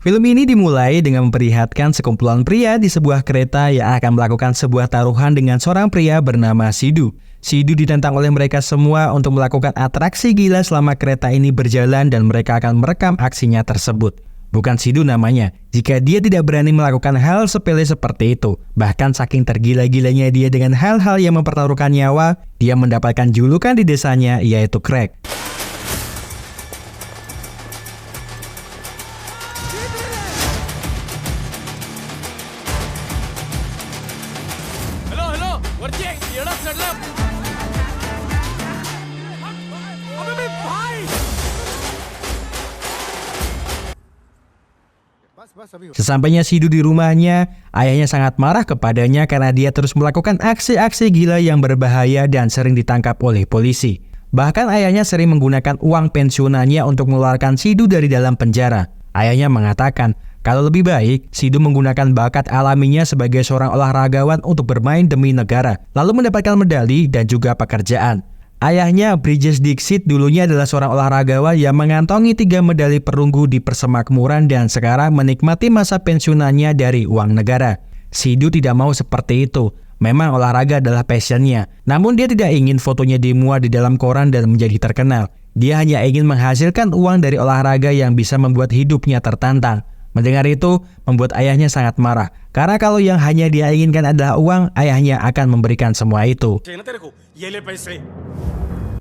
Film ini dimulai dengan memperlihatkan sekumpulan pria di sebuah kereta yang akan melakukan sebuah taruhan dengan seorang pria bernama Sidu. Sidu ditantang oleh mereka semua untuk melakukan atraksi gila selama kereta ini berjalan dan mereka akan merekam aksinya tersebut. Bukan Sidu namanya, jika dia tidak berani melakukan hal sepele seperti itu. Bahkan saking tergila-gilanya dia dengan hal-hal yang mempertaruhkan nyawa, dia mendapatkan julukan di desanya yaitu Crack. Sesampainya Sidu di rumahnya, ayahnya sangat marah kepadanya karena dia terus melakukan aksi-aksi gila yang berbahaya dan sering ditangkap oleh polisi. Bahkan ayahnya sering menggunakan uang pensiunannya untuk mengeluarkan Sidu dari dalam penjara. Ayahnya mengatakan kalau lebih baik Sidu menggunakan bakat alaminya sebagai seorang olahragawan untuk bermain demi negara, lalu mendapatkan medali dan juga pekerjaan. Ayahnya, Bridges Dixit, dulunya adalah seorang olahragawan yang mengantongi 3 medali perunggu di persemakmuran dan sekarang menikmati masa pensiunannya dari uang negara. Sidu tidak mau seperti itu. Memang olahraga adalah passionnya, namun dia tidak ingin fotonya dimuat di dalam koran dan menjadi terkenal. Dia hanya ingin menghasilkan uang dari olahraga yang bisa membuat hidupnya tertantang. Mendengar itu, membuat ayahnya sangat marah. Karena kalau yang hanya dia inginkan adalah uang, ayahnya akan memberikan semua itu.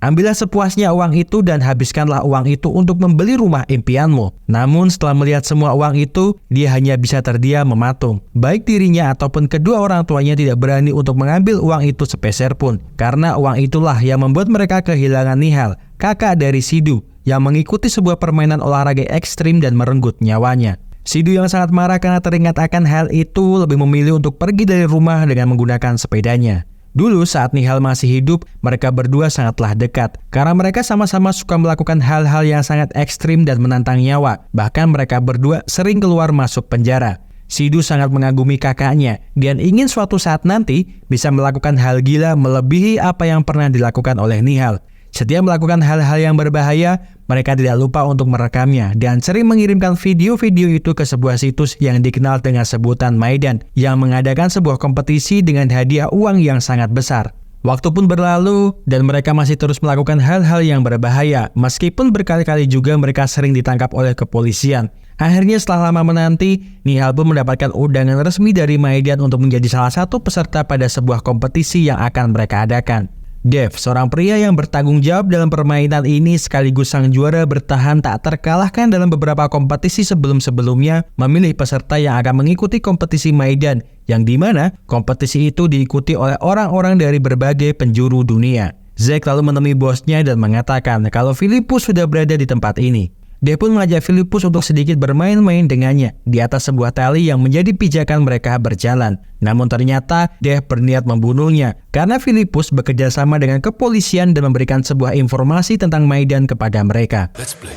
Ambillah sepuasnya uang itu dan habiskanlah uang itu untuk membeli rumah impianmu. Namun setelah melihat semua uang itu, dia hanya bisa terdiam mematung. Baik dirinya ataupun kedua orang tuanya tidak berani untuk mengambil uang itu sepeser pun. Karena uang itulah yang membuat mereka kehilangan Nihal, kakak dari Sidu, yang mengikuti sebuah permainan olahraga ekstrim dan merenggut nyawanya. Sidu yang sangat marah karena teringat akan hal itu lebih memilih untuk pergi dari rumah dengan menggunakan sepedanya. Dulu saat Nihal masih hidup, mereka berdua sangatlah dekat karena mereka sama-sama suka melakukan hal-hal yang sangat ekstrim dan menantang nyawa. Bahkan mereka berdua sering keluar masuk penjara. Sidu sangat mengagumi kakaknya dan ingin suatu saat nanti bisa melakukan hal gila melebihi apa yang pernah dilakukan oleh Nihal. Setiap melakukan hal-hal yang berbahaya, mereka tidak lupa untuk merekamnya dan sering mengirimkan video-video itu ke sebuah situs yang dikenal dengan sebutan Maidan yang mengadakan sebuah kompetisi dengan hadiah uang yang sangat besar. Waktu pun berlalu dan mereka masih terus melakukan hal-hal yang berbahaya meskipun berkali-kali juga mereka sering ditangkap oleh kepolisian. Akhirnya setelah lama menanti, Nihal pun mendapatkan undangan resmi dari Maidan untuk menjadi salah satu peserta pada sebuah kompetisi yang akan mereka adakan. Dev, seorang pria yang bertanggung jawab dalam permainan ini sekaligus sang juara bertahan tak terkalahkan dalam beberapa kompetisi sebelum-sebelumnya, memilih peserta yang akan mengikuti kompetisi Maidan, yang dimana kompetisi itu diikuti oleh orang-orang dari berbagai penjuru dunia. Zack lalu menemui bosnya dan mengatakan kalau Philippus sudah berada di tempat ini. Dev pun mengajak Philippus untuk sedikit bermain-main dengannya di atas sebuah tali yang menjadi pijakan mereka berjalan. Namun ternyata Dev berniat membunuhnya karena Philippus bekerja sama dengan kepolisian dan memberikan sebuah informasi tentang Maidan kepada mereka. Let's play.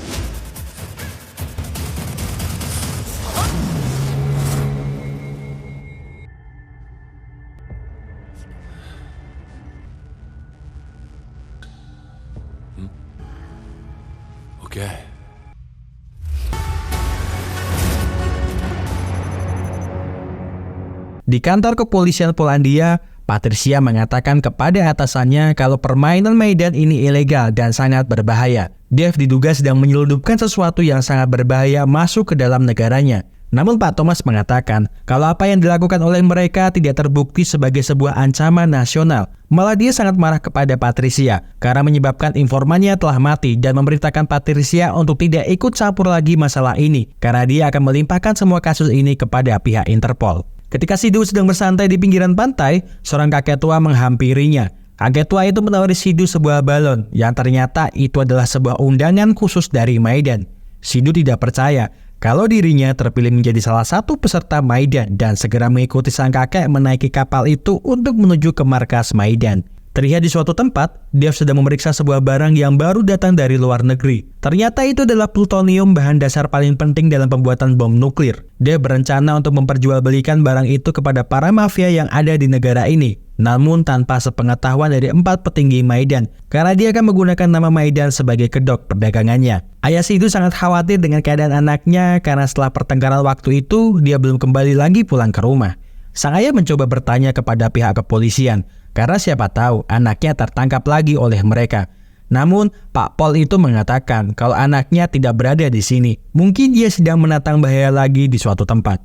Okay. Di kantor kepolisian Polandia, Patricia mengatakan kepada atasannya kalau permainan Maidan ini ilegal dan sangat berbahaya. Dev diduga sedang menyelundupkan sesuatu yang sangat berbahaya masuk ke dalam negaranya. Namun Pak Thomas mengatakan kalau apa yang dilakukan oleh mereka tidak terbukti sebagai sebuah ancaman nasional. Malah dia sangat marah kepada Patricia karena menyebabkan informannya telah mati dan memerintahkan Patricia untuk tidak ikut campur lagi masalah ini karena dia akan melimpahkan semua kasus ini kepada pihak Interpol. Ketika Sidu sedang bersantai di pinggiran pantai, seorang kakek tua menghampirinya. Kakek tua itu menawari Sidu sebuah balon yang ternyata itu adalah sebuah undangan khusus dari Maidan. Sidu tidak percaya kalau dirinya terpilih menjadi salah satu peserta Maidan dan segera mengikuti sang kakek menaiki kapal itu untuk menuju ke markas Maidan. Terlihat di suatu tempat, Dev sedang memeriksa sebuah barang yang baru datang dari luar negeri. Ternyata itu adalah plutonium, bahan dasar paling penting dalam pembuatan bom nuklir. Dev berencana untuk memperjualbelikan barang itu kepada para mafia yang ada di negara ini. namun tanpa sepengetahuan dari 4 petinggi Maidan, karena dia akan menggunakan nama Maidan sebagai kedok perdagangannya. Ayah Sidhu sangat khawatir dengan keadaan anaknya karena setelah pertengkaran waktu itu, dia belum kembali lagi pulang ke rumah. Sang ayah mencoba bertanya kepada pihak kepolisian, karena siapa tahu anaknya tertangkap lagi oleh mereka. Namun, Pak Pol itu mengatakan kalau anaknya tidak berada di sini. Mungkin dia sedang menantang bahaya lagi di suatu tempat.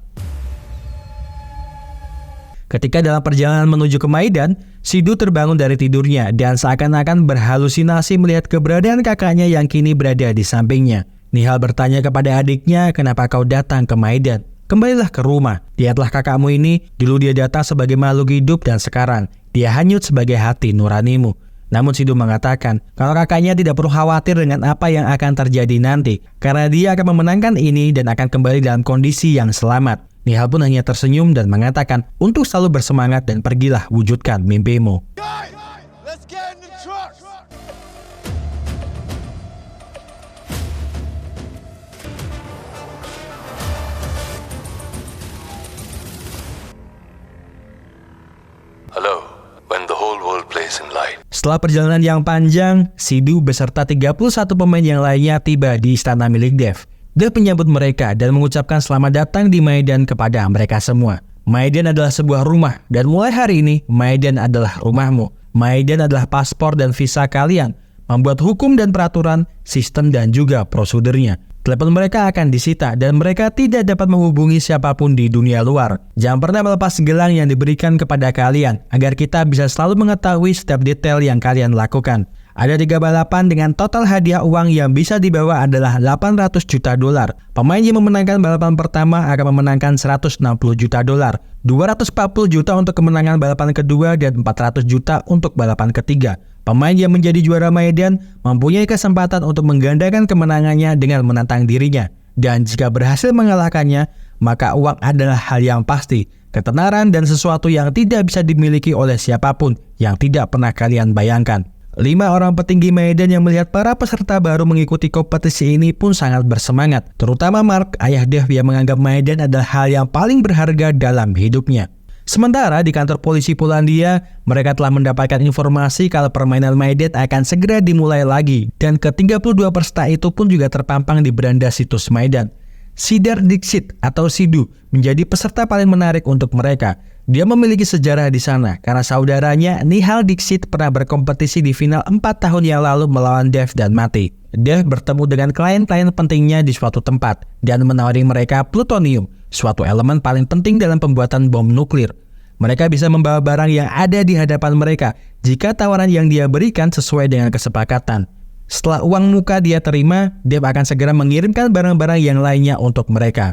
Ketika dalam perjalanan menuju ke Maidan, Sidhu terbangun dari tidurnya dan seakan-akan berhalusinasi melihat keberadaan kakaknya yang kini berada di sampingnya. Nihal bertanya kepada adiknya, kenapa kau datang ke Maidan? Kembalilah ke rumah. Lihatlah kakakmu ini, dulu dia datang sebagai makhluk hidup dan sekarang dia hanyut sebagai hati nuranimu. Namun Sidhu mengatakan kalau kakaknya tidak perlu khawatir dengan apa yang akan terjadi nanti, karena dia akan memenangkan ini dan akan kembali dalam kondisi yang selamat. Nihal pun hanya tersenyum dan mengatakan untuk selalu bersemangat dan pergilah wujudkan mimpimu. Let's get in the truck. Hello, when the whole world plays in light. Setelah perjalanan yang panjang, Sidhu beserta 31 pemain yang lainnya tiba di istana milik Dev. Dev menyambut mereka dan mengucapkan selamat datang di Maidan kepada mereka semua. Maidan adalah sebuah rumah dan mulai hari ini Maidan adalah rumahmu. Maidan adalah paspor dan visa kalian, membuat hukum dan peraturan, sistem dan juga prosedurnya. Telepon mereka akan disita dan mereka tidak dapat menghubungi siapapun di dunia luar. Jangan pernah melepas gelang yang diberikan kepada kalian agar kita bisa selalu mengetahui setiap detail yang kalian lakukan. Ada 3 balapan dengan total hadiah uang yang bisa dibawa adalah $800 juta. Pemain yang memenangkan balapan pertama akan memenangkan $160 juta, 240 juta untuk kemenangan balapan kedua dan 400 juta untuk balapan ketiga. Pemain yang menjadi juara Maidan mempunyai kesempatan untuk menggandakan kemenangannya dengan menantang dirinya. Dan jika berhasil mengalahkannya, maka uang adalah hal yang pasti, ketenaran dan sesuatu yang tidak bisa dimiliki oleh siapapun yang tidak pernah kalian bayangkan. 5 orang petinggi Maidan yang melihat para peserta baru mengikuti kompetisi ini pun sangat bersemangat. Terutama Mark, ayah Dev yang menganggap Maidan adalah hal yang paling berharga dalam hidupnya. Sementara di kantor polisi Polandia, mereka telah mendapatkan informasi kalau permainan Maidan akan segera dimulai lagi dan ke-32 peserta itu pun juga terpampang di beranda situs Maidan. Sidar Dixit atau Sidhu menjadi peserta paling menarik untuk mereka. Dia memiliki sejarah di sana karena saudaranya Nihal Dixit pernah berkompetisi di final 4 tahun yang lalu melawan Dev dan mati. Dev bertemu dengan klien-klien pentingnya di suatu tempat dan menawari mereka plutonium, suatu elemen paling penting dalam pembuatan bom nuklir. Mereka bisa membawa barang yang ada di hadapan mereka jika tawaran yang dia berikan sesuai dengan kesepakatan. Setelah uang muka dia terima, Dev akan segera mengirimkan barang-barang yang lainnya untuk mereka.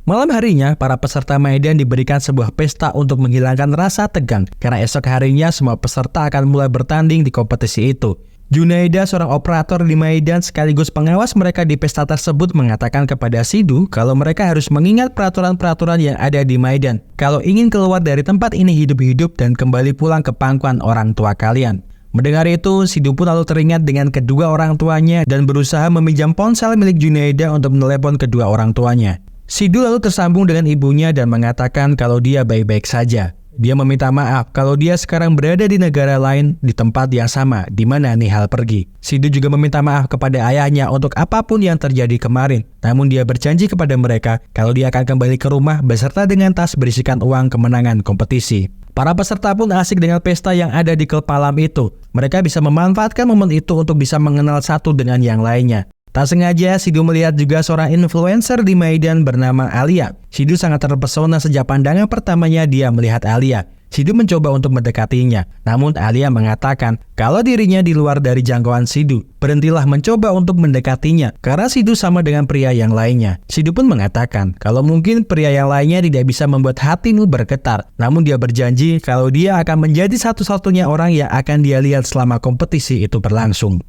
Malam harinya, para peserta Maidan diberikan sebuah pesta untuk menghilangkan rasa tegang, karena esok harinya semua peserta akan mulai bertanding di kompetisi itu. Junaida, seorang operator di Maidan sekaligus pengawas mereka di pesta tersebut, mengatakan kepada Sidhu kalau mereka harus mengingat peraturan-peraturan yang ada di Maidan kalau ingin keluar dari tempat ini hidup-hidup dan kembali pulang ke pangkuan orang tua kalian. Mendengar itu, Sidhu pun lalu teringat dengan kedua orang tuanya dan berusaha meminjam ponsel milik Junaida untuk menelepon kedua orang tuanya. Sidhu lalu tersambung dengan ibunya dan mengatakan kalau dia baik-baik saja. Dia meminta maaf kalau dia sekarang berada di negara lain di tempat yang sama di mana Nihal pergi. Sidhu juga meminta maaf kepada ayahnya untuk apapun yang terjadi kemarin. Namun dia berjanji kepada mereka kalau dia akan kembali ke rumah beserta dengan tas berisikan uang kemenangan kompetisi. Para peserta pun asik dengan pesta yang ada di klub malam itu. Mereka bisa memanfaatkan momen itu untuk bisa mengenal satu dengan yang lainnya. Tak sengaja, Sidhu melihat juga seorang influencer di Maidan bernama Alia. Sidhu sangat terpesona sejak pandangan pertamanya dia melihat Alia. Sidhu mencoba untuk mendekatinya, namun Alia mengatakan kalau dirinya di luar dari jangkauan Sidhu. Berhentilah mencoba untuk mendekatinya, karena Sidhu sama dengan pria yang lainnya. Sidhu pun mengatakan kalau mungkin pria yang lainnya tidak bisa membuat hatimu bergetar, namun dia berjanji kalau dia akan menjadi satu-satunya orang yang akan dia lihat selama kompetisi itu berlangsung.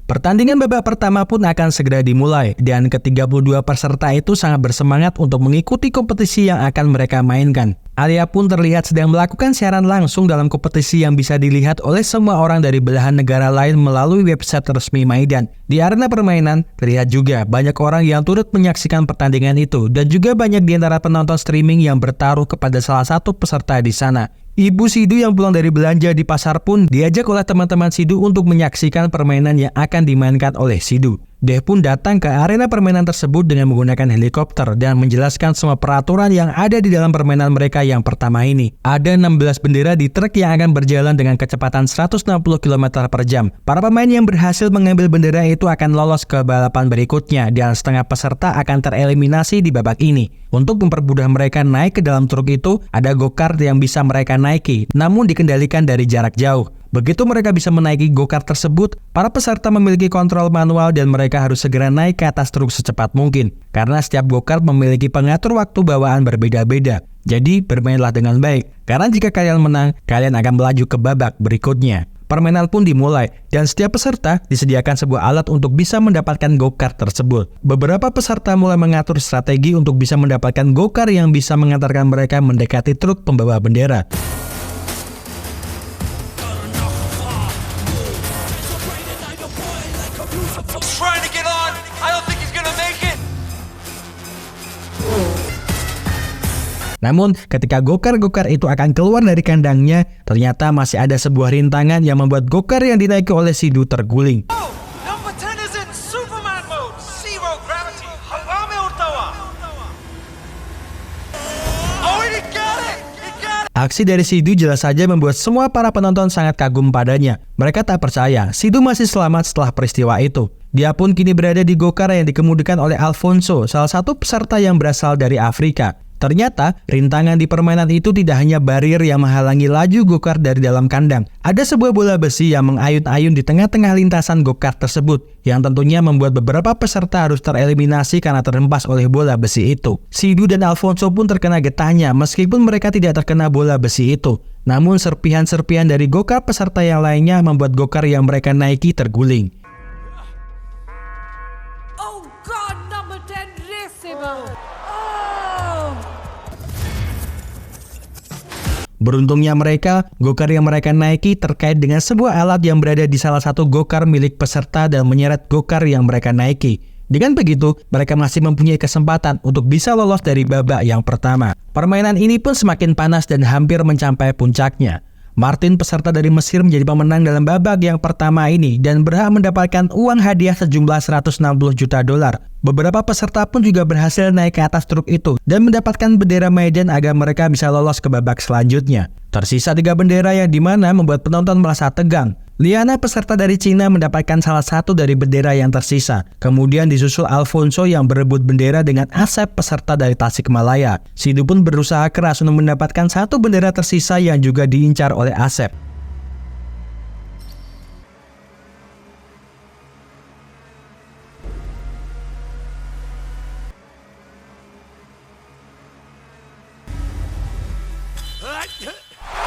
Pertandingan babak pertama pun akan segera dimulai dan ke-32 peserta itu sangat bersemangat untuk mengikuti kompetisi yang akan mereka mainkan. Alia pun terlihat sedang melakukan siaran langsung dalam kompetisi yang bisa dilihat oleh semua orang dari belahan negara lain melalui website resmi Maidan. Di arena permainan, terlihat juga banyak orang yang turut menyaksikan pertandingan itu dan juga banyak di antara penonton streaming yang bertaruh kepada salah satu peserta di sana. Ibu Sidhu yang pulang dari belanja di pasar pun diajak oleh teman-teman Sidhu untuk menyaksikan permainan yang akan dimainkan oleh Sidhu. Dev pun datang ke arena permainan tersebut dengan menggunakan helikopter dan menjelaskan semua peraturan yang ada di dalam permainan mereka yang pertama ini. Ada 16 bendera di truk yang akan berjalan dengan kecepatan 160 km per jam. Para pemain yang berhasil mengambil bendera itu akan lolos ke balapan berikutnya dan setengah peserta akan tereliminasi di babak ini. Untuk mempermudah mereka naik ke dalam truk itu, ada go-kart yang bisa mereka naiki, namun dikendalikan dari jarak jauh. Begitu mereka bisa menaiki go-kart tersebut, para peserta memiliki kontrol manual dan mereka harus segera naik ke atas truk secepat mungkin. Karena setiap go-kart memiliki pengatur waktu bawaan berbeda-beda. Jadi bermainlah dengan baik, karena jika kalian menang, kalian akan melaju ke babak berikutnya. Permainan pun dimulai, dan setiap peserta disediakan sebuah alat untuk bisa mendapatkan go-kart tersebut. Beberapa peserta mulai mengatur strategi untuk bisa mendapatkan go-kart yang bisa mengantarkan mereka mendekati truk pembawa bendera. Trying to get on. I don't think he's gonna make it. Namun, ketika go-kart itu akan keluar dari kandangnya, ternyata masih ada sebuah rintangan yang membuat go-kart yang dinaiki oleh Sidhu terguling. Oh, number 10 is in Superman mode. Zero gravity. Hagame Ottawa. Oh, he got it. He got it. Aksi dari Sidhu jelas saja membuat semua para penonton sangat kagum padanya. Mereka tak percaya Sidhu masih selamat setelah peristiwa itu. Dia pun kini berada di go-kart yang dikemudikan oleh Alfonso, salah satu peserta yang berasal dari Afrika. Ternyata, rintangan di permainan itu tidak hanya barier yang menghalangi laju go-kart dari dalam kandang. Ada sebuah bola besi yang mengayun-ayun di tengah-tengah lintasan go-kart tersebut, yang tentunya membuat beberapa peserta harus tereliminasi karena terhempas oleh bola besi itu. Sidhu dan Alfonso pun terkena getahnya meskipun mereka tidak terkena bola besi itu. Namun serpihan-serpihan dari go-kart peserta yang lainnya membuat go-kart yang mereka naiki terguling. Oh God, number 10, Racebo! Oh! Beruntungnya mereka, go-kart yang mereka naiki terkait dengan sebuah alat yang berada di salah satu go-kart milik peserta dan menyeret go-kart yang mereka naiki. Dengan begitu, mereka masih mempunyai kesempatan untuk bisa lolos dari babak yang pertama. Permainan ini pun semakin panas dan hampir mencapai puncaknya. Martin, peserta dari Mesir, menjadi pemenang dalam babak yang pertama ini dan berhak mendapatkan uang hadiah sejumlah 160 juta dolar. Beberapa peserta pun juga berhasil naik ke atas truk itu dan mendapatkan bendera Maidan agar mereka bisa lolos ke babak selanjutnya. Tersisa 3 bendera yang dimana membuat penonton merasa tegang. Liana, peserta dari Cina, mendapatkan salah satu dari bendera yang tersisa. Kemudian disusul Alfonso yang berebut bendera dengan Asep, peserta dari Tasikmalaya. Sidhu pun berusaha keras untuk mendapatkan satu bendera tersisa yang juga diincar oleh Asep.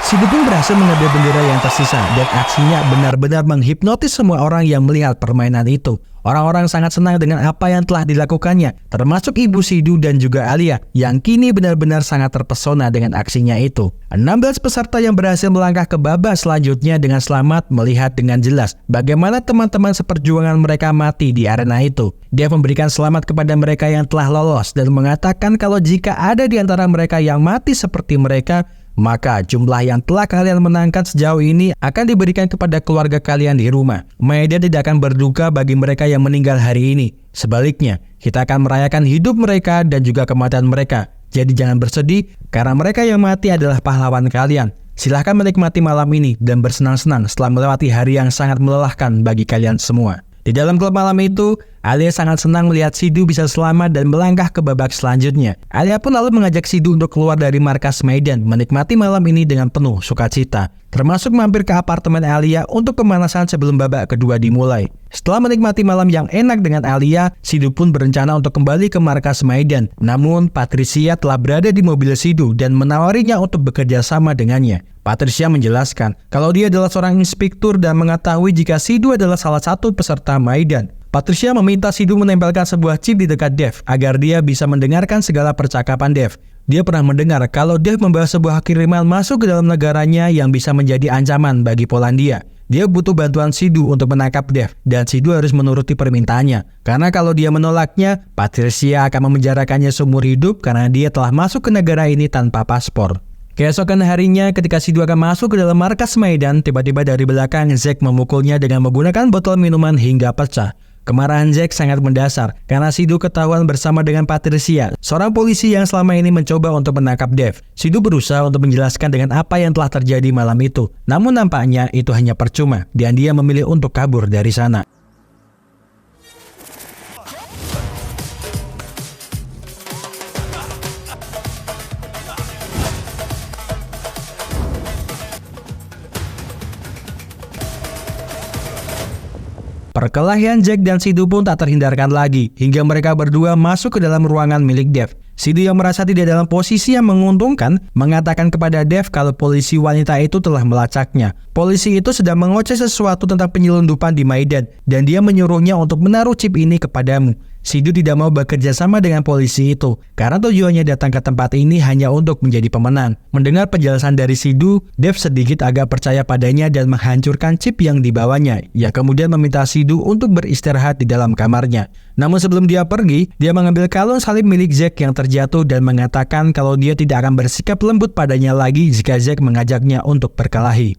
Sidhu pun berhasil mengambil bendera yang tersisa dan aksinya benar-benar menghipnotis semua orang yang melihat permainan itu. Orang-orang sangat senang dengan apa yang telah dilakukannya, termasuk ibu Sidhu dan juga Alia yang kini benar-benar sangat terpesona dengan aksinya itu. 16 peserta yang berhasil melangkah ke babak selanjutnya dengan selamat melihat dengan jelas bagaimana teman-teman seperjuangan mereka mati di arena itu. Dia memberikan selamat kepada mereka yang telah lolos dan mengatakan kalau jika ada di antara mereka yang mati seperti mereka, maka jumlah yang telah kalian menangkan sejauh ini akan diberikan kepada keluarga kalian di rumah. Maidan tidak akan berduka bagi mereka yang meninggal hari ini. Sebaliknya, kita akan merayakan hidup mereka dan juga kematian mereka. Jadi jangan bersedih, karena mereka yang mati adalah pahlawan kalian. Silahkan menikmati malam ini dan bersenang-senang setelah melewati hari yang sangat melelahkan bagi kalian semua. Di dalam klub malam itu, Alia sangat senang melihat Sidhu bisa selamat dan melangkah ke babak selanjutnya. Alia pun lalu mengajak Sidhu untuk keluar dari markas Maidan, menikmati malam ini dengan penuh sukacita. Termasuk mampir ke apartemen Alia untuk pemanasan sebelum babak kedua dimulai. Setelah menikmati malam yang enak dengan Alia, Sidhu pun berencana untuk kembali ke markas Maidan. Namun, Patricia telah berada di mobil Sidhu dan menawarinya untuk bekerja sama dengannya. Patricia menjelaskan kalau dia adalah seorang inspektur dan mengetahui jika Sidhu adalah salah satu peserta Maidan. Patricia meminta Sidhu menempelkan sebuah chip di dekat Dev agar dia bisa mendengarkan segala percakapan Dev. Dia pernah mendengar kalau Dev membawa sebuah kiriman masuk ke dalam negaranya yang bisa menjadi ancaman bagi Polandia. Dia butuh bantuan Sidhu untuk menangkap Dev dan Sidhu harus menuruti permintaannya. Karena kalau dia menolaknya, Patricia akan memenjarakannya seumur hidup karena dia telah masuk ke negara ini tanpa paspor. Keesokan harinya ketika Sidhu akan masuk ke dalam markas Maidan, tiba-tiba dari belakang Zack memukulnya dengan menggunakan botol minuman hingga pecah. Kemarahan Zack sangat mendasar karena Sidhu ketahuan bersama dengan Patricia, seorang polisi yang selama ini mencoba untuk menangkap Dev. Sidhu berusaha untuk menjelaskan dengan apa yang telah terjadi malam itu. Namun nampaknya itu hanya percuma dan dia memilih untuk kabur dari sana. Perkelahian Zack dan Sidhu pun tak terhindarkan lagi, hingga mereka berdua masuk ke dalam ruangan milik Dev. Sidhu yang merasa tidak dalam posisi yang menguntungkan, mengatakan kepada Dev kalau polisi wanita itu telah melacaknya. Polisi itu sedang mengoceh sesuatu tentang penyelundupan di Maidan, dan dia menyuruhnya untuk menaruh chip ini kepadamu. Sidhu tidak mau bekerja sama dengan polisi itu, karena tujuannya datang ke tempat ini hanya untuk menjadi pemenang. Mendengar penjelasan dari Sidhu, Dev sedikit agak percaya padanya dan menghancurkan chip yang dibawanya. Ia kemudian meminta Sidhu untuk beristirahat di dalam kamarnya. Namun sebelum dia pergi, dia mengambil kalung salib milik Zack yang terjatuh dan mengatakan kalau dia tidak akan bersikap lembut padanya lagi jika Zack mengajaknya untuk berkelahi.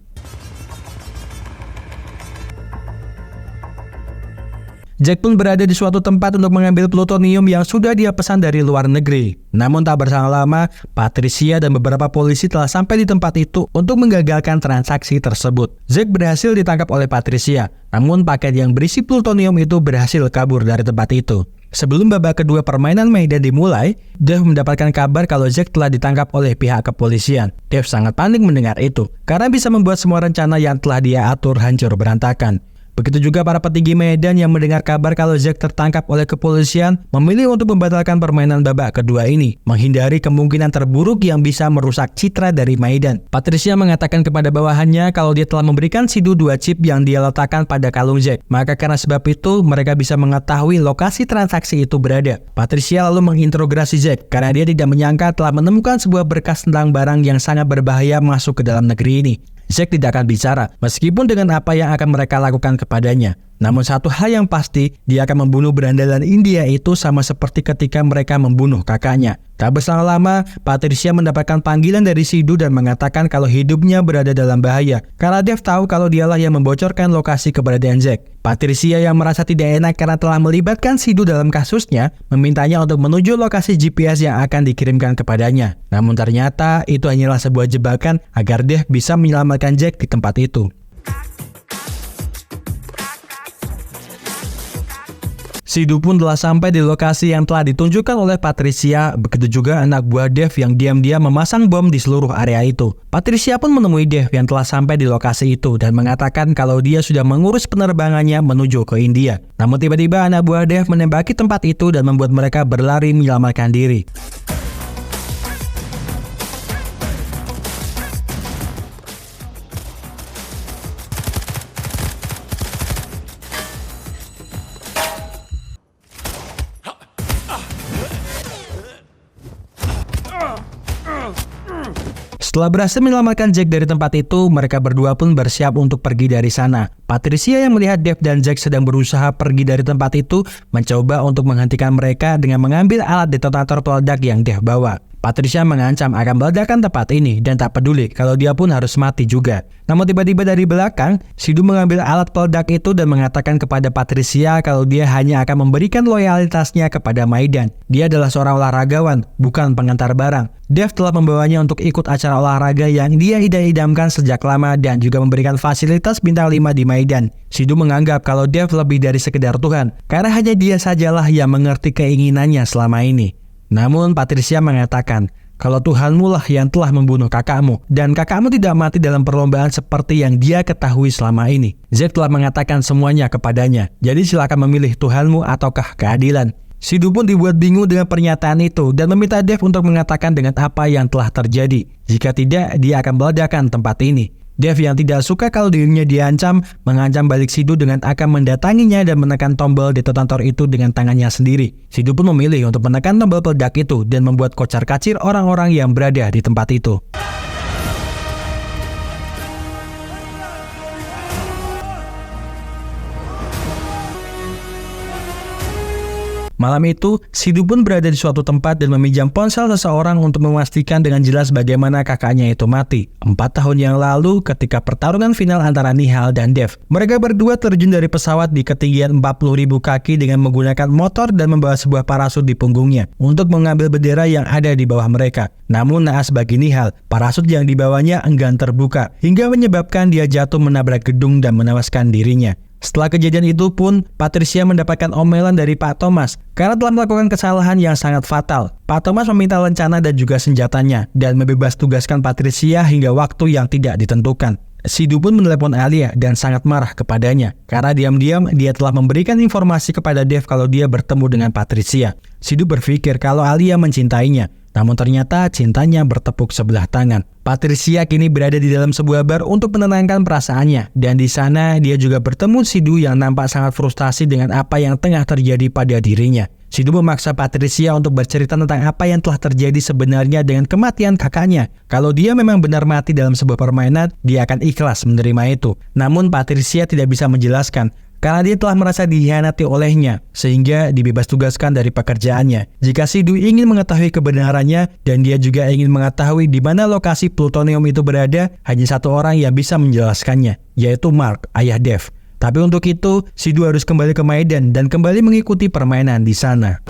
Zack pun berada di suatu tempat untuk mengambil plutonium yang sudah dia pesan dari luar negeri. Namun tak berselang lama, Patricia dan beberapa polisi telah sampai di tempat itu untuk menggagalkan transaksi tersebut. Zack berhasil ditangkap oleh Patricia, namun paket yang berisi plutonium itu berhasil kabur dari tempat itu. Sebelum babak kedua permainan Maidan dimulai, Dev mendapatkan kabar kalau Zack telah ditangkap oleh pihak kepolisian. Dev sangat panik mendengar itu, karena bisa membuat semua rencana yang telah dia atur hancur berantakan. Begitu juga para petinggi Maidan yang mendengar kabar kalau Zack tertangkap oleh kepolisian memilih untuk membatalkan permainan babak kedua ini, menghindari kemungkinan terburuk yang bisa merusak citra dari Maidan. Patricia mengatakan kepada bawahannya kalau dia telah memberikan Sidhu 2 chip yang dia letakkan pada kalung Zack. Maka karena sebab itu mereka bisa mengetahui lokasi transaksi itu berada. Patricia lalu menginterogasi Zack karena dia tidak menyangka telah menemukan sebuah berkas tentang barang yang sangat berbahaya masuk ke dalam negeri ini. Zack tidak akan bicara, meskipun dengan apa yang akan mereka lakukan kepadanya. Namun satu hal yang pasti, dia akan membunuh berandalan India itu sama seperti ketika mereka membunuh kakaknya. Tak berselang lama, Patricia mendapatkan panggilan dari Sidhu dan mengatakan kalau hidupnya berada dalam bahaya, karena Dev tahu kalau dialah yang membocorkan lokasi keberadaan Zack. Patricia yang merasa tidak enak karena telah melibatkan Sidhu dalam kasusnya, memintanya untuk menuju lokasi GPS yang akan dikirimkan kepadanya. Namun ternyata itu hanyalah sebuah jebakan agar Dev bisa menyelamatkan Zack di tempat itu. Sidhu pun telah sampai di lokasi yang telah ditunjukkan oleh Patricia, begitu juga anak buah Dev yang diam-diam memasang bom di seluruh area itu. Patricia pun menemui Dev yang telah sampai di lokasi itu dan mengatakan kalau dia sudah mengurus penerbangannya menuju ke India. Namun tiba-tiba anak buah Dev menembaki tempat itu dan membuat mereka berlari menyelamatkan diri. Setelah berhasil menyelamatkan Zack dari tempat itu, mereka berdua pun bersiap untuk pergi dari sana. Patricia yang melihat Dev dan Zack sedang berusaha pergi dari tempat itu, mencoba untuk menghentikan mereka dengan mengambil alat detonator peledak yang Dev bawa. Patricia mengancam akan meledakkan tempat ini dan tak peduli kalau dia pun harus mati juga. Namun tiba-tiba dari belakang, Sidhu mengambil alat peledak itu dan mengatakan kepada Patricia kalau dia hanya akan memberikan loyalitasnya kepada Maidan. Dia adalah seorang olahragawan, bukan pengantar barang. Dev telah membawanya untuk ikut acara olahraga yang dia idam-idamkan sejak lama dan juga memberikan fasilitas bintang 5 di Maidan. Sidhu menganggap kalau Dev lebih dari sekedar Tuhan, karena hanya dia sajalah yang mengerti keinginannya selama ini. Namun Patricia mengatakan kalau Tuhanmu lah yang telah membunuh kakakmu dan kakakmu tidak mati dalam perlombaan seperti yang dia ketahui selama ini. Zack telah mengatakan semuanya kepadanya, jadi silakan memilih Tuhanmu ataukah keadilan. Sidhu pun dibuat bingung dengan pernyataan itu dan meminta Dev untuk mengatakan dengan apa yang telah terjadi. Jika tidak, dia akan meledakkan tempat ini. Dev yang tidak suka kalau dirinya diancam, mengancam balik Sidhu dengan akan mendatanginya dan menekan tombol detonator itu dengan tangannya sendiri. Sidhu pun memilih untuk menekan tombol peledak itu dan membuat kocar-kacir orang-orang yang berada di tempat itu. Malam itu, Sidhu pun berada di suatu tempat dan meminjam ponsel seseorang untuk memastikan dengan jelas bagaimana kakaknya itu mati. 4 tahun yang lalu ketika pertarungan final antara Nihal dan Dev. Mereka berdua terjun dari pesawat di ketinggian 40.000 kaki dengan menggunakan motor dan membawa sebuah parasut di punggungnya untuk mengambil bendera yang ada di bawah mereka. Namun naas bagi Nihal, parasut yang dibawanya enggan terbuka hingga menyebabkan dia jatuh menabrak gedung dan menewaskan dirinya. Setelah kejadian itu pun, Patricia mendapatkan omelan dari Pak Thomas karena telah melakukan kesalahan yang sangat fatal. Pak Thomas meminta lencana dan juga senjatanya dan membebas tugaskan Patricia hingga waktu yang tidak ditentukan. Sidhu pun menelepon Alia dan sangat marah kepadanya karena diam-diam dia telah memberikan informasi kepada Dev kalau dia bertemu dengan Patricia. Sidhu berpikir kalau Alia mencintainya, namun ternyata cintanya bertepuk sebelah tangan. Patricia kini berada di dalam sebuah bar untuk menenangkan perasaannya, dan di sana dia juga bertemu Sidhu yang nampak sangat frustasi dengan apa yang tengah terjadi pada dirinya. Sidhu memaksa Patricia untuk bercerita tentang apa yang telah terjadi sebenarnya dengan kematian kakaknya. Kalau dia memang benar mati dalam sebuah permainan, dia akan ikhlas menerima itu. Namun Patricia tidak bisa menjelaskan karena dia telah merasa dihianati olehnya, sehingga dibebas tugaskan dari pekerjaannya. Jika Sidhu ingin mengetahui kebenarannya dan dia juga ingin mengetahui di mana lokasi plutonium itu berada, hanya satu orang yang bisa menjelaskannya, yaitu Mark, ayah Dev. Tapi untuk itu, Sidhu harus kembali ke Maidan dan kembali mengikuti permainan di sana.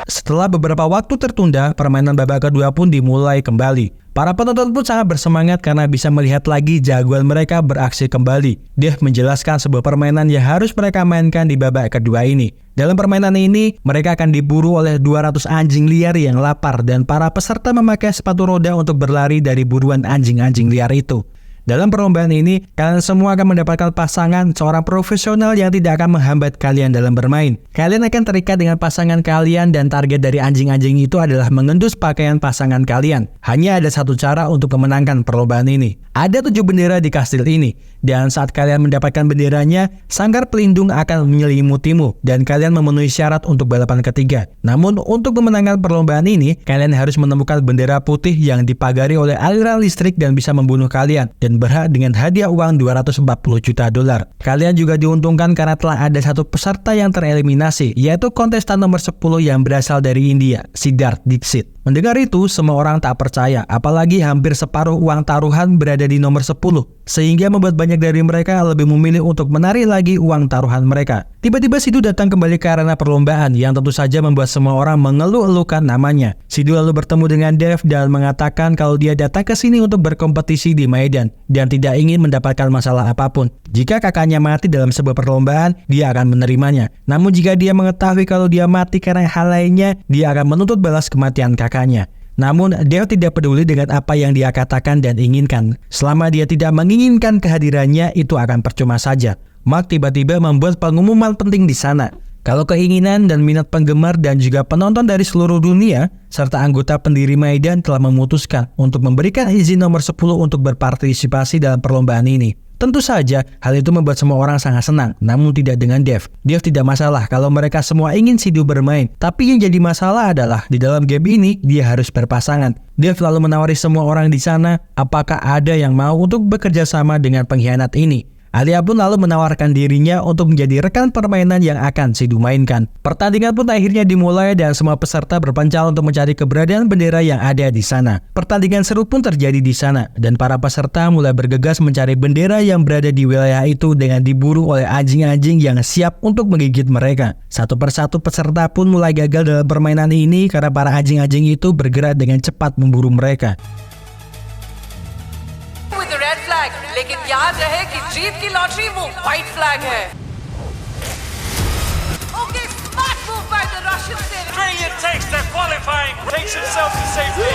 Setelah beberapa waktu tertunda, permainan babak kedua pun dimulai kembali. Para penonton pun sangat bersemangat karena bisa melihat lagi jagoan mereka beraksi kembali. Dev menjelaskan sebuah permainan yang harus mereka mainkan di babak kedua ini. Dalam permainan ini, mereka akan diburu oleh 200 anjing liar yang lapar dan para peserta memakai sepatu roda untuk berlari dari buruan anjing-anjing liar itu. Dalam perlombaan ini, kalian semua akan mendapatkan pasangan seorang profesional yang tidak akan menghambat kalian dalam bermain. Kalian akan terikat dengan pasangan kalian dan target dari anjing-anjing itu adalah mengendus pakaian pasangan kalian. Hanya ada satu cara untuk memenangkan perlombaan ini. Ada 7 bendera di kastil ini, dan saat kalian mendapatkan benderanya, sangkar pelindung akan menyelimutimu dan kalian memenuhi syarat untuk balapan ketiga. Namun, untuk memenangkan perlombaan ini, kalian harus menemukan bendera putih yang dipagari oleh aliran listrik dan bisa membunuh kalian, dan berhak dengan hadiah uang $240 juta. Kalian juga diuntungkan karena telah ada satu peserta yang tereliminasi, yaitu kontestan nomor 10 yang berasal dari India, Siddharth Dixit. Mendengar itu, semua orang tak percaya, apalagi hampir separuh uang taruhan berada di nomor 10, sehingga membuat banyak dari mereka lebih memilih untuk menarik lagi uang taruhan mereka. Tiba-tiba Sidhu datang kembali ke arena perlombaan yang tentu saja membuat semua orang mengeluh-elukan namanya. Sidhu lalu bertemu dengan Dev dan mengatakan kalau dia datang ke sini untuk berkompetisi di Maidan dan tidak ingin mendapatkan masalah apapun. Jika kakaknya mati dalam sebuah perlombaan, dia akan menerimanya. Namun jika dia mengetahui kalau dia mati karena hal lainnya, dia akan menuntut balas kematian kakaknya. Namun, Dev tidak peduli dengan apa yang dia katakan dan inginkan. Selama dia tidak menginginkan kehadirannya, itu akan percuma saja. Mark tiba-tiba membuat pengumuman penting di sana. Kalau keinginan dan minat penggemar dan juga penonton dari seluruh dunia, serta anggota pendiri Maidan telah memutuskan untuk memberikan izin nomor 10 untuk berpartisipasi dalam perlombaan ini. Tentu saja, hal itu membuat semua orang sangat senang, namun tidak dengan Dev. Dev tidak masalah kalau mereka semua ingin Sidhu bermain, tapi yang jadi masalah adalah di dalam game ini, dia harus berpasangan. Dev lalu menawari semua orang di sana, apakah ada yang mau untuk bekerja sama dengan pengkhianat ini. Alia pun lalu menawarkan dirinya untuk menjadi rekan permainan yang akan Sidhu mainkan. Pertandingan pun akhirnya dimulai dan semua peserta berpencar untuk mencari keberadaan bendera yang ada di sana. Pertandingan seru pun terjadi di sana dan para peserta mulai bergegas mencari bendera yang berada di wilayah itu dengan diburu oleh anjing-anjing yang siap untuk menggigit mereka. Satu persatu peserta pun mulai gagal dalam permainan ini karena para anjing-anjing itu bergerak dengan cepat memburu mereka. With the red flag, लेकिन याद रहे कि जीत की लॉटरी वो white flag है. Okay, smart move by the Russian sailor. Brilliant takes the qualifying, takes himself to safety.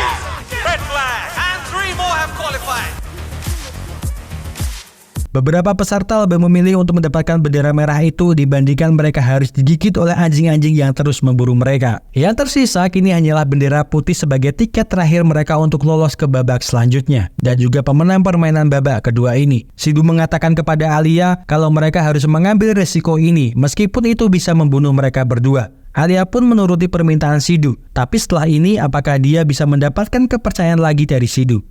Red flag, and 3 more have qualified. Beberapa peserta lebih memilih untuk mendapatkan bendera merah itu dibandingkan mereka harus digigit oleh anjing-anjing yang terus memburu mereka. Yang tersisa kini hanyalah bendera putih sebagai tiket terakhir mereka untuk lolos ke babak selanjutnya. Dan juga pemenang permainan babak kedua ini. Sidhu mengatakan kepada Alia kalau mereka harus mengambil resiko ini meskipun itu bisa membunuh mereka berdua. Alia pun menuruti permintaan Sidhu, tapi setelah ini apakah dia bisa mendapatkan kepercayaan lagi dari Sidhu?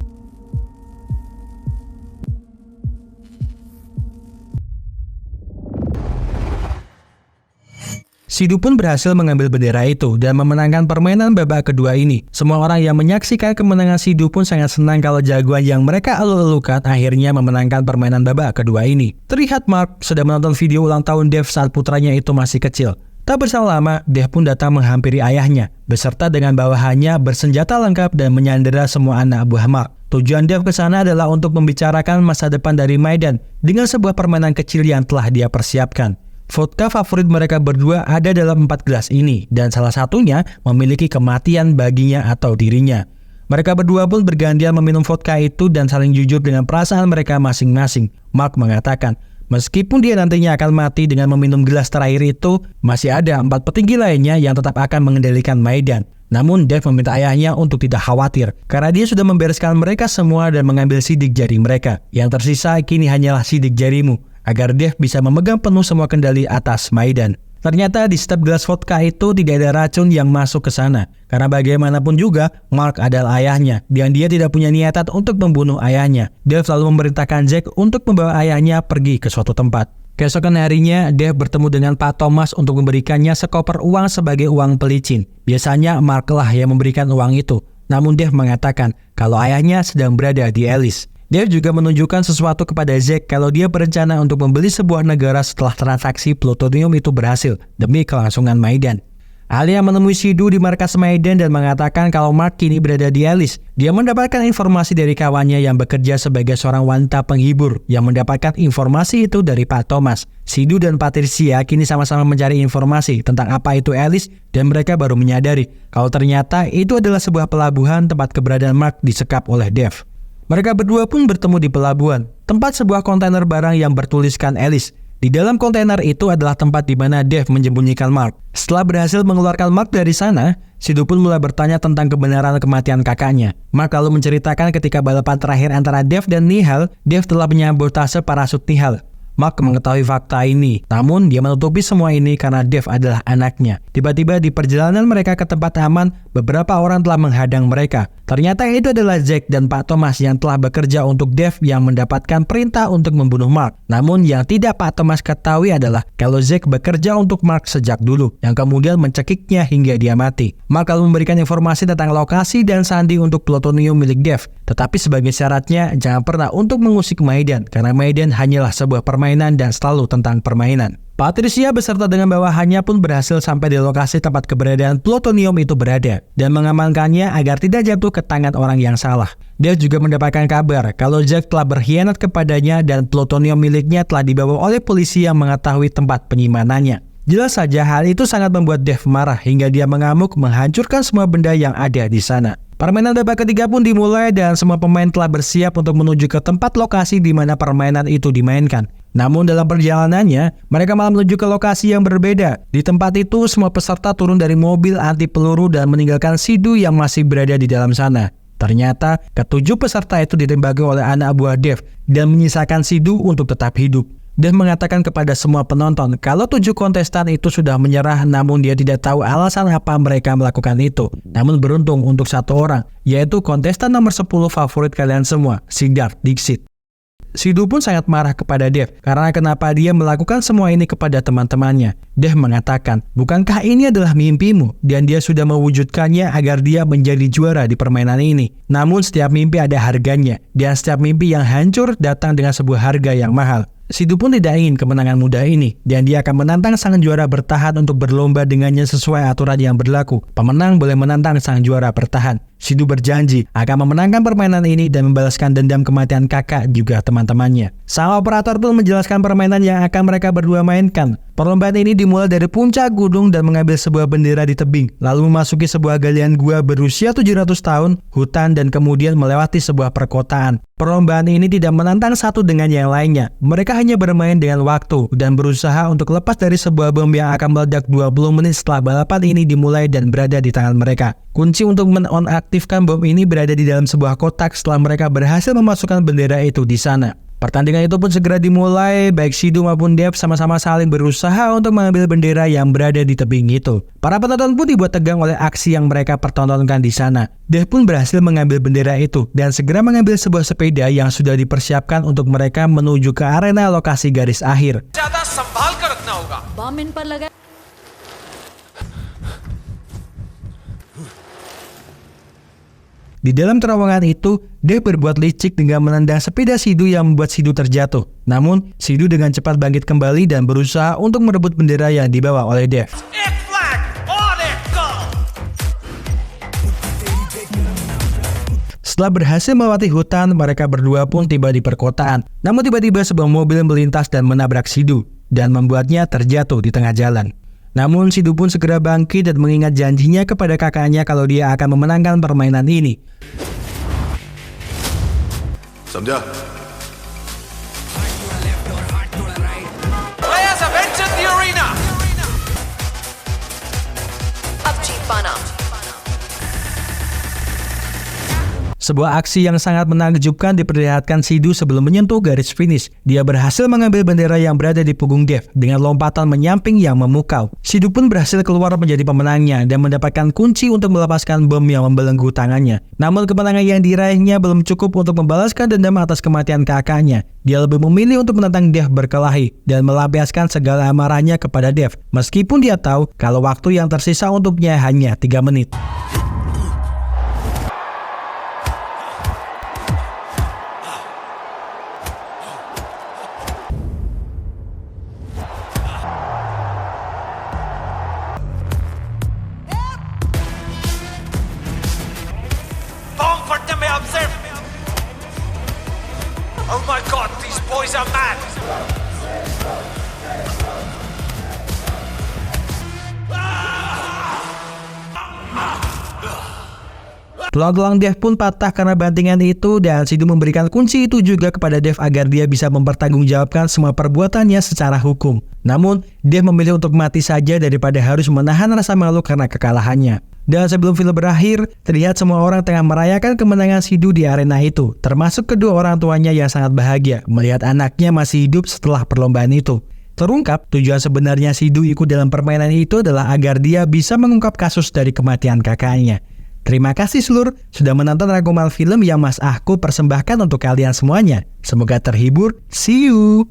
Sidhu pun berhasil mengambil bendera itu dan memenangkan permainan babak kedua ini. Semua orang yang menyaksikan kemenangan Sidhu pun sangat senang kalau jagoan yang mereka elu-elukan akhirnya memenangkan permainan babak kedua ini. Terlihat Mark sedang menonton video ulang tahun Dev saat putranya itu masih kecil. Tak berselang lama, Dev pun datang menghampiri ayahnya, beserta dengan bawahannya bersenjata lengkap dan menyandera semua anak buah Mark. Tujuan Dev ke sana adalah untuk membicarakan masa depan dari Maidan dengan sebuah permainan kecil yang telah dia persiapkan. Vodka favorit mereka berdua ada dalam 4 gelas ini, dan salah satunya memiliki kematian baginya atau dirinya. Mereka berdua pun bergantian meminum vodka itu dan saling jujur dengan perasaan mereka masing-masing. Mark mengatakan, meskipun dia nantinya akan mati dengan meminum gelas terakhir itu, masih ada 4 petinggi lainnya yang tetap akan mengendalikan Maidan. Namun Dev meminta ayahnya untuk tidak khawatir, karena dia sudah membereskan mereka semua dan mengambil sidik jari mereka. Yang tersisa kini hanyalah sidik jarimu, agar Dev bisa memegang penuh semua kendali atas Maidan. Ternyata di setiap gelas vodka itu tidak ada racun yang masuk ke sana. Karena bagaimanapun juga, Mark adalah ayahnya, dan dia tidak punya niatan untuk membunuh ayahnya. Dev lalu memerintahkan Jack untuk membawa ayahnya pergi ke suatu tempat. Keesokan harinya, Dev bertemu dengan Pak Thomas untuk memberikannya sekoper uang sebagai uang pelicin. Biasanya Mark lah yang memberikan uang itu. Namun Dev mengatakan kalau ayahnya sedang berada di Alice. Dev juga menunjukkan sesuatu kepada Zack kalau dia berencana untuk membeli sebuah negara setelah transaksi plutonium itu berhasil demi kelangsungan Maidan. Alia menemui Sidhu di markas Maidan dan mengatakan kalau Mark kini berada di Alice. Dia mendapatkan informasi dari kawannya yang bekerja sebagai seorang wanita penghibur yang mendapatkan informasi itu dari Pak Thomas. Sidhu dan Patricia kini sama-sama mencari informasi tentang apa itu Alice dan mereka baru menyadari kalau ternyata itu adalah sebuah pelabuhan tempat keberadaan Mark disekap oleh Dev. Mereka berdua pun bertemu di pelabuhan, tempat sebuah kontainer barang yang bertuliskan Alice. Di dalam kontainer itu adalah tempat di mana Dev menyembunyikan Mark. Setelah berhasil mengeluarkan Mark dari sana, Sidhu pun mulai bertanya tentang kebenaran kematian kakaknya. Mark lalu menceritakan ketika balapan terakhir antara Dev dan Nihal, Dev telah menyabotase parasut Nihal. Mark mengetahui fakta ini, namun dia menutupi semua ini karena Dev adalah anaknya. Tiba-tiba di perjalanan mereka ke tempat aman, beberapa orang telah menghadang mereka. Ternyata itu adalah Zack dan Pak Thomas yang telah bekerja untuk Dev yang mendapatkan perintah untuk membunuh Mark. Namun yang tidak Pak Thomas ketahui adalah kalau Zack bekerja untuk Mark sejak dulu, yang kemudian mencekiknya hingga dia mati. Mark lalu memberikan informasi tentang lokasi dan sandi untuk plutonium milik Dev. Tetapi sebagai syaratnya, jangan pernah untuk mengusik Maidan, karena Maidan hanyalah sebuah permainan dan selalu tentang permainan. Patricia beserta dengan bawahannya pun berhasil sampai di lokasi tempat keberadaan plutonium itu berada dan mengamankannya agar tidak jatuh ke tangan orang yang salah. Dia juga mendapatkan kabar kalau Jack telah berkhianat kepadanya dan plutonium miliknya telah dibawa oleh polisi yang mengetahui tempat penyimpanannya. Jelas saja hal itu sangat membuat Dev marah hingga dia mengamuk menghancurkan semua benda yang ada di sana. Permainan babak ketiga pun dimulai dan semua pemain telah bersiap untuk menuju ke tempat lokasi di mana permainan itu dimainkan. Namun dalam perjalanannya, mereka malah menuju ke lokasi yang berbeda. Di tempat itu, semua peserta turun dari mobil anti peluru dan meninggalkan Sidhu yang masih berada di dalam sana. Ternyata, ketujuh peserta itu ditembaki oleh anak buah Dev dan menyisakan Sidhu untuk tetap hidup. Dev mengatakan kepada semua penonton kalau 7 kontestan itu sudah menyerah, namun dia tidak tahu alasan apa mereka melakukan itu. Namun beruntung untuk satu orang, yaitu kontestan nomor 10 favorit kalian semua, Siddharth Dixit. Sidhu pun sangat marah kepada Dev karena kenapa dia melakukan semua ini kepada teman-temannya. Dev mengatakan, bukankah ini adalah mimpimu? Dan dia sudah mewujudkannya agar dia menjadi juara di permainan ini. Namun setiap mimpi ada harganya, dan setiap mimpi yang hancur datang dengan sebuah harga yang mahal. Sidhu pun tidak ingin kemenangan mudah ini, dan dia akan menantang sang juara bertahan untuk berlomba dengannya sesuai aturan yang berlaku. Pemenang boleh menantang sang juara bertahan. Sidu berjanji akan memenangkan permainan ini dan membalaskan dendam kematian kakak juga teman-temannya. Sang operator pun menjelaskan permainan yang akan mereka berdua mainkan. Perlombaan ini dimulai dari puncak gunung dan mengambil sebuah bendera di tebing, lalu memasuki sebuah galian gua berusia 700 tahun, hutan, dan kemudian melewati sebuah perkotaan. Perlombaan ini tidak menantang satu dengan yang lainnya. Mereka hanya bermain dengan waktu dan berusaha untuk lepas dari sebuah bom yang akan meledak 20 menit setelah balapan ini dimulai dan berada di tangan mereka. Kunci untuk menonaktifkan bom ini berada di dalam sebuah kotak setelah mereka berhasil memasukkan bendera itu di sana. Pertandingan itu pun segera dimulai, baik Sidu maupun Dev sama-sama saling berusaha untuk mengambil bendera yang berada di tebing itu. Para penonton pun dibuat tegang oleh aksi yang mereka pertontonkan di sana. Dev pun berhasil mengambil bendera itu dan segera mengambil sebuah sepeda yang sudah dipersiapkan untuk mereka menuju ke arena lokasi garis akhir. ज़्यादा संभाल कर रखना होगा। बम इन पर लगा। Di dalam terowongan itu, Dev berbuat licik dengan menendang sepeda Sidu yang membuat Sidu terjatuh. Namun, Sidu dengan cepat bangkit kembali dan berusaha untuk merebut bendera yang dibawa oleh Dev. एक फ्लैग और एक गोल। Setelah berhasil melewati hutan, mereka berdua pun tiba di perkotaan. Namun tiba-tiba sebuah mobil melintas dan menabrak Sidu dan membuatnya terjatuh di tengah jalan. Namun Sidu pun segera bangkit dan mengingat janjinya kepada kakaknya kalau dia akan memenangkan permainan ini. समझा? Players have entered the arena. अब जीत पाना। Sebuah aksi yang sangat menakjubkan diperlihatkan Sidu sebelum menyentuh garis finish. Dia berhasil mengambil bendera yang berada di punggung Dev dengan lompatan menyamping yang memukau. Sidu pun berhasil keluar menjadi pemenangnya dan mendapatkan kunci untuk melepaskan bom yang membelenggu tangannya. Namun kemenangan yang diraihnya belum cukup untuk membalaskan dendam atas kematian kakaknya. Dia lebih memilih untuk menentang Dev berkelahi dan melampiaskan segala amarahnya kepada Dev. Meskipun dia tahu kalau waktu yang tersisa untuknya hanya 3 menit. Bomb फटने में अब सिर्फ। Oh my God, these boys are mad. Tulang-tulang Dev pun patah karena bantingan itu dan Sidu memberikan kunci itu juga kepada Dev agar dia bisa mempertanggungjawabkan semua perbuatannya secara hukum. Namun, Dev memilih untuk mati saja daripada harus menahan rasa malu karena kekalahannya. Dan sebelum film berakhir, terlihat semua orang tengah merayakan kemenangan Sidu di arena itu, termasuk kedua orang tuanya yang sangat bahagia melihat anaknya masih hidup setelah perlombaan itu. Terungkap, tujuan sebenarnya Sidu ikut dalam permainan itu adalah agar dia bisa mengungkap kasus dari kematian kakaknya. Terima kasih seluruh sudah menonton rangkuman film yang Mas Ahku persembahkan untuk kalian semuanya. Semoga terhibur. See you!